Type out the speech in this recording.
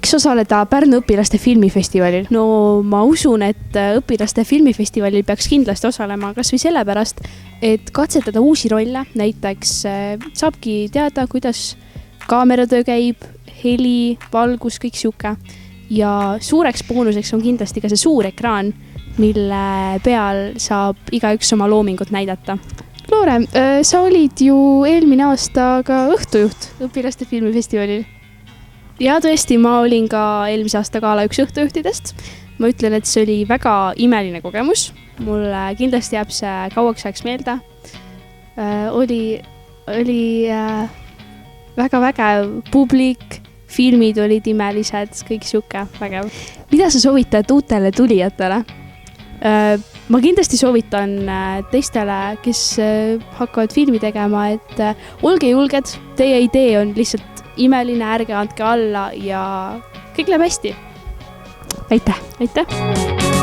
Miks osaleda Pärnu õpilaste filmifestivalil? No ma usun, et õpilaste filmifestivalil peaks kindlasti osalema kas või sellepärast, et katsetada uusi rolle. Näiteks saabki teada, kuidas kaameratöö käib, heli, valgus, kõik siuke. Ja suureks boonuseks on kindlasti ka see suur ekraan, mille peal saab igaüks oma loomingut näidata. Loore, sa olid ju eelmine aasta ka õhtujuht õpilaste filmifestivalil. Ja tõesti, ma olin ka eelmise aasta gala üks õhtujuhtidest. Ma ütlen, et see oli väga imeline kogemus. Mulle kindlasti jääb see kauaks ajaks meelde. Oli väga vägev publik, filmid olid imelised, kõik siuke vägev. Mida sa soovitad uutele tulijatele? Ma kindlasti soovitan teistele, kes hakkavad filmi tegema, et olge julged, teie idee on lihtsalt imeline, ärge andke alla ja kõik läheb hästi. Aitäh! Aitäh!